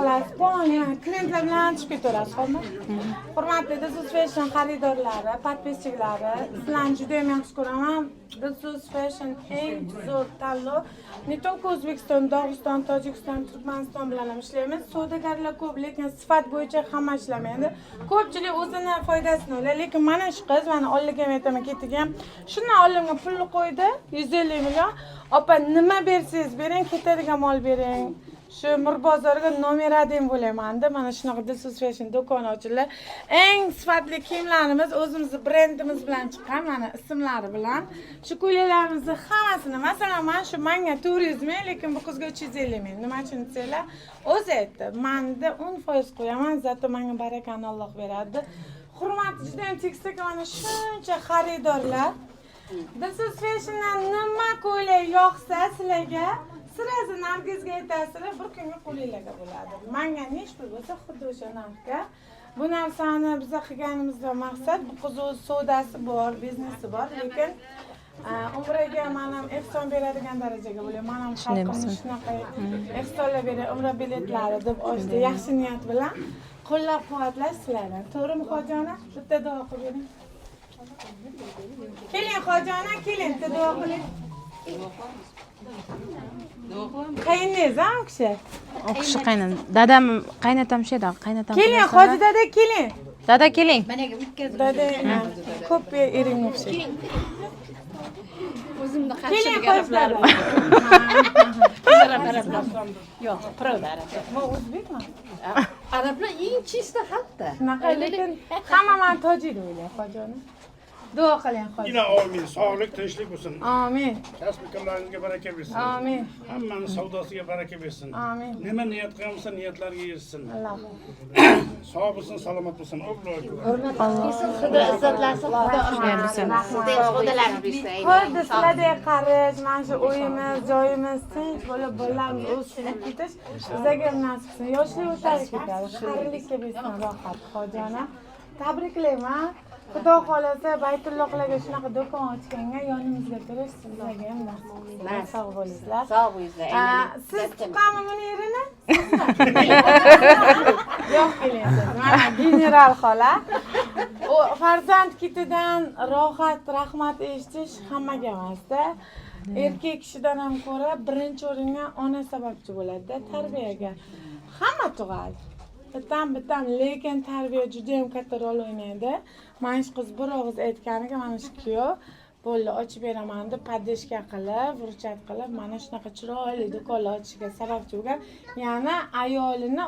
qilasiz, klientlar bilan chiqib ketaverasiz, xo'pmi? Hurmatli Dizuz Fashion xaridorlari, podpischiklari, sizlarni juda ham yaxshi ko'raman. Dizuz Fashion eng zo'r tanlov. Ne только O'zbekiston, Dog'iston, Tojikiston, Turkmaniston bilan ham ishlaymiz. Savdogarlar ko'p, lekin sifat bo'yicha hamma ishlamaydi. Ko'pchilik o'zini foydasini o'ylaydi, lekin mana shu qiz, mana olliga ham aytaman, ketiga ham shundan oldimga pulni qo'ydi, 150 million. Opa, nima bersangiz bering, ketadigan mol bering. Shu Mirbozorga nomeradin bo'layman-da. Mana shunaqa Dizuz Fashion do'koni ochildi. Eng sifatli kiyimlarimiz o'zimizning brendimiz bilan chiqqan, mana ismlari bilan. Shu ko'ylaklarimizni hammasini, masalan, men shu manga 400 ming, lekin bu qizga 350 ming. Nima uchun desanglar, o'zi aytdi, menda 10% qo'yaman, zato menga barakani Alloh beradi. Hurmatli juda ham tekstika, mana shuncha xaridorlar. Dizuz Fashiondan nima ko'ylak yoqsa sizlarga, sirazi Nargizga aytasizlar, bir kunga qo'lingizga bo'ladi. Menga nech pul bo'lsa, xuddi o'sha narxga. Bu narsani biz qilganimizdan maqsad, bu qiz o'z savdosi bor, biznesi bor, lekin umraga men ham ehson beradigan darajaga bo'layman. Men ham xalqimga shunaqa ehsonlar berib, umra biletlari deb ochdi, yaxshi niyat bilan qo'llab-quvvatlash sizlarni. To'g'rimi, Xojona? Bitta duo qilib bering. Keling Xojona, keling, bitta duo qiling. Qayningiz ham kishi? O kishi qaynam. Dadam qaynatam shu edi, qaynatam. Keling, Xoji dada, keling. Dada keling. Dada, ko'p ering o'xshaydi. O'zimni Keling, Xoji dada. Yo'q, pravda arab. Bu o'zbekmi? Arablar eng chista xalqda. Shunaqa, lekin hamma men tojik deb o'ylayman, Xojona. Duo qiling, Xoji. Yine amin, sağlık, tinchlik bo'lsin. Amin. Kasb iqimlaringizga baraka bersin. Amin. Hammani savdosiga baraka bersin. Amin. Nima niyat qilsa niyatlarga erishsin. Alloh. Sog' bo'lsin, salomat bo'lsin. Alloh Xudo izzatlasin, Xuddi sizlardek qarish, mana shu o'yimiz, joyimiz tinch bo'lib, bolalarimiz o'sib ketish bizga nasib qilsin. Yoshlik o'tar ketadi, qarilikka bersin rohat, Xojona. Tabriklayman. Xudo xolasa Baytullohlarga shunaqa do'kon ochganga yonimizga turish sizlarga ham nasib qilsin. Sog' bo'linglar. sog' bo'linglar. Siz tuqqanmi buni yerini? Yo'q, keling siz. Mana general xola. U farzand ketidan rohat, rahmat eshitish hammaga emas-da. Erkak kishidan ham ko'ra birinchi o'ringa ona sababchi bo'ladi-da tarbiyaga. Hamma tug'adi. Bitam, lekin tarbiya juda ham katta rol o'ynaydi. Mana shu qiz bir og'iz aytganiga mana shu kuyov bo'ldi, ochib beraman deb podeshka qilib, ruchat qilib, mana shunaqa chiroyli do'konlar ochishga sababchi bo'lgan. Yana ayolini